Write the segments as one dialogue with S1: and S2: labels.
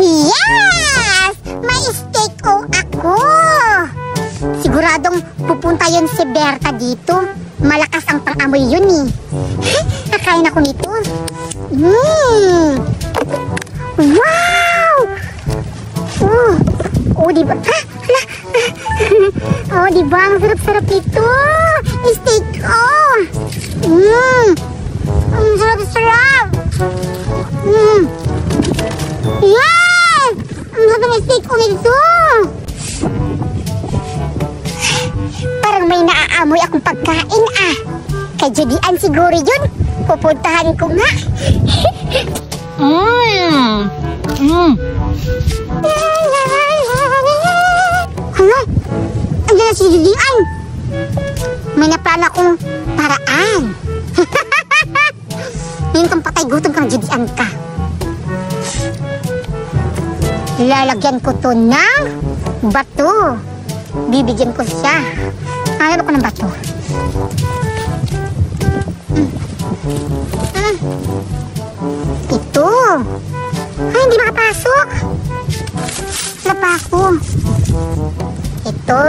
S1: Yes! May steak o ako! Siguradong pupunta yun si Berta dito. Malakas ang pang-amoy yun eh. Kakain ako nito. Wow! Oh, diba? Oh, diba? Ang sarap-sarap ito. Steak ko. Ang sarap-sarap. Yes! Ang sarap ng steak ko nito. Parang may naaamoy akong pagkain ah. Kay Judian siguro yun. Pupuntahan ko nga. Hala, andyan na si Judian. May naplano akong paraan. Ngayon kang patay gutom kang Judian ka. Lalagyan ko to ng bato. Bibigyan ko siya. Hanap ko ng bato. Ito. Ay, hindi makapasok. Wala pa ako. Ito.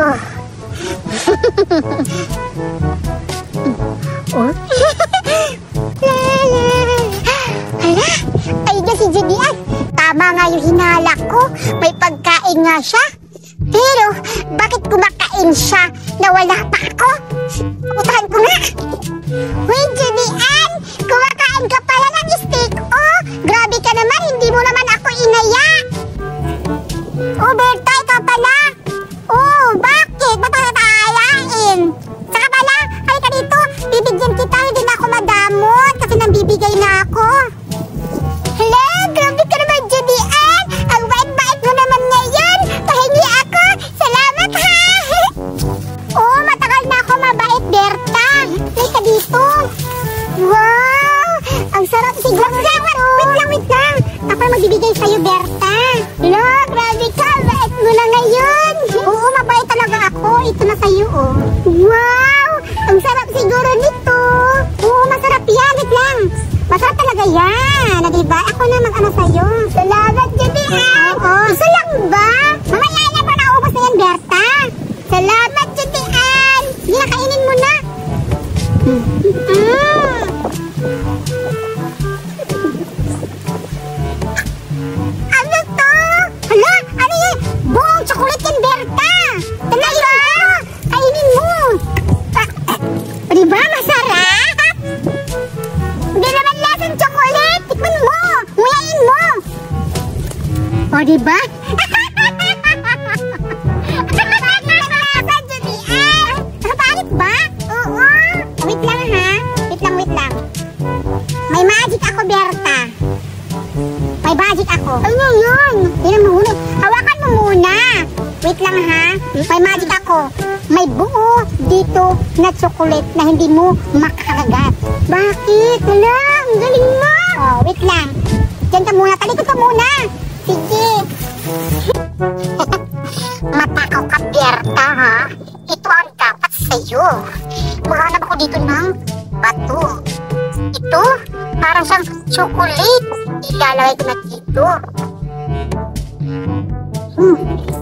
S1: Oh. Hala, ay na si Judian. Tama nga yung hinala ko. May pagkain nga siya. Pero, bakit kumakain siya na wala pa ako? Putahan ko nga. Wait, Judian! Kumakain ka pala ng steak, oh! Grabe ka naman, hindi mo naman ako inaya! Oh, Berta, ikaw pala! Oh, bakit? Ba't ako natahayain? Saka pala, halika dito, bibigyan kita, hindi na ako madamot kasi nambibigay na ako. Hala, grabe ka naman, Judian! Ang bait-bait mo naman ngayon! Pahingi ako! Salamat, ha! Oh, matagal na ako mabait, Berta! Halika dito! Wow! Ang sarap siguro nito! Wait lang! Ako magbibigay sa'yo, Berta! Hala, grabe ka! Bait mo na ngayon! Oo, mabait talaga ako! Ito na sa'yo, oh! Wow! Ang sarap siguro nito! Oo, masarap yan! Wait lang! Masarap talaga yan! Na diba? Ako na mag-ano sa'yo. Salamat, Judian! Isa lang ba? Mamaya na ba naubos na yan, Berta? Salamat, Judian! Sige na, kainin mo na. Ano to? Hala, ano yan? Buong chocolate yan, Berta! Talaga! Kainin mo! Diba? Masarap? Hindi naman lasang chocolate! Tikman mo! Nguyain mo! O, diba? Nakapalit ba? Oo! Wait lang ha! Wait lang! May magic ako, Berta! May magic ako! Ano yun? Tingnan mo muna! Hawakan mo muna! Wait lang ha! May magic ako! May buo dito na chocolate na hindi mo makakagat. Bakit? Wala! Ang galing mo! Oh, wait lang! Diyan ka muna! Talikod ka muna! Sige! Matakaw ka, Berta, ha? Ito ang dapat sa'yo. Maghanap ako dito ng bato. Ito, parang siyang chocolate. Ilalagay ko na dito.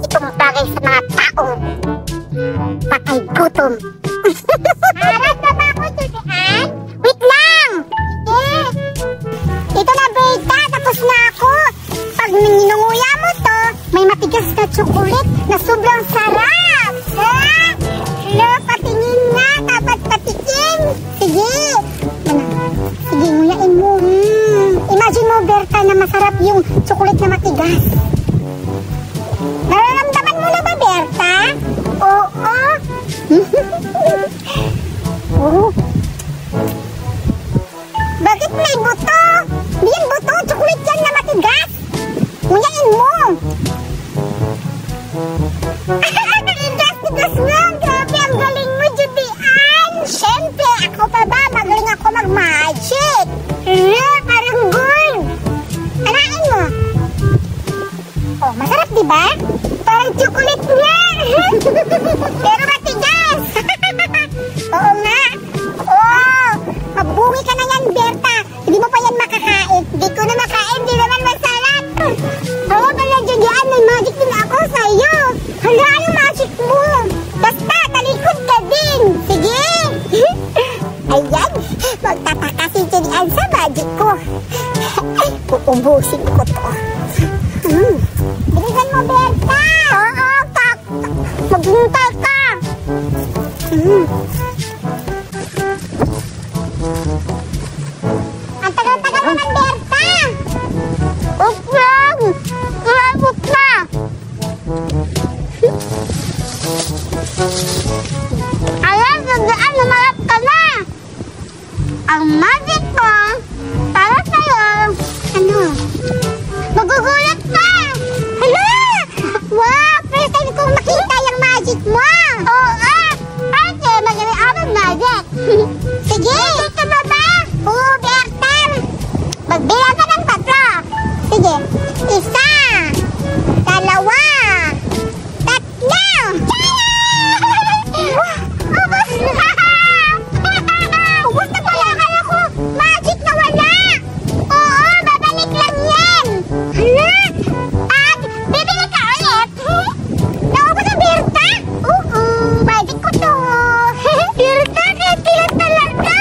S1: Itong bagay sa mga taong patay gutom. Harap na ba ako, Judian? Wait lang! Sige! Ito na, Berta. Tapos na ako. Pag ninunguya mo to, may matigas na chocolate na sobrang sarap. Ha? Hello, patingin nga. Dapat patikin. Sige. Sige, nguyain mo. Imagine mo, Berta, na masarap yung chocolate na matigas. Nararamdaman mo na ba, Berta? Oo. Oh. Bakit may buto? Hindi yan buto. Chocolate yan na matigas. Nguyain mo. Tigas nga. Grabe, ang galing mo, Judian. Siyempre, ako pa ba? Magaling ako mag-magic. Parang gold. Anain mo. Oh, masarap, diba? Parang chocolate nga. Pero matigas. Oo nga. Oh, mabuhi ka na yan, Berta. Hindi mo pa yan makakain. Hindi ko na makain. Hindi naman masarap. Oo, Ubusin ko to. Bilisan mo, Berta! Oo, kak. Maghintay ka. Ang tagal-tagal naman, Berta! Uplang! Malapot na! Alam, nagdaan na malap ka na! Ang magic ko, para sa'yo, ano? Magugulat ka! Hala! Wow! First time kong makita yung magic mo! Oo! Ate, magaling ako ng magic! Sige! Ito na ba? Oo, Berta! Magbilang ka ng 4. Sige. 1, 2, 3, 4. Ubus na! Ubus na pala akala ko! Magic na wala! Oo, babalik lang yan! Hala! At bibili ka ulit! Naubos na, Berta? Oo, magic ko to! Berta, kailan talaga?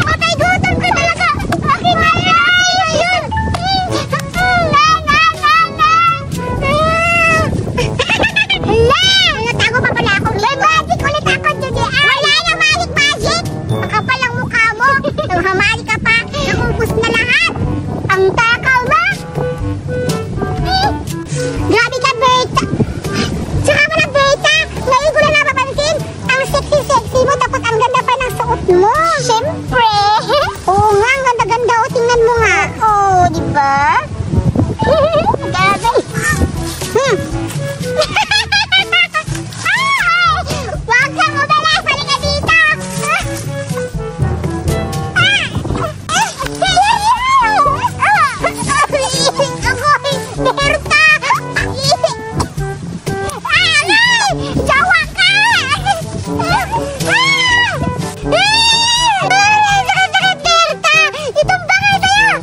S1: Patay gutom ko talaga! Okay na yan! Ayun! Hala! Natago pa pala ako. May magic ulit ako today. Wala na magic! Makapal ang mukha mo. Nung hamali ka pa, naubos na lahat. Ang takaw mo. Grabe ka, Berta. Saka pala, Berta. Ngayon ko na napapansin. Ang sexy-sexy mo, tapos ang ganda pa ng suot mo. Siyempre. Oo nga, ang ganda-ganda. O, tingnan mo nga. Oo, di ba? Gagay. Wag kang umalas! Halika dito! Berta! Jawa ka! Berta! Itong bangay tayo!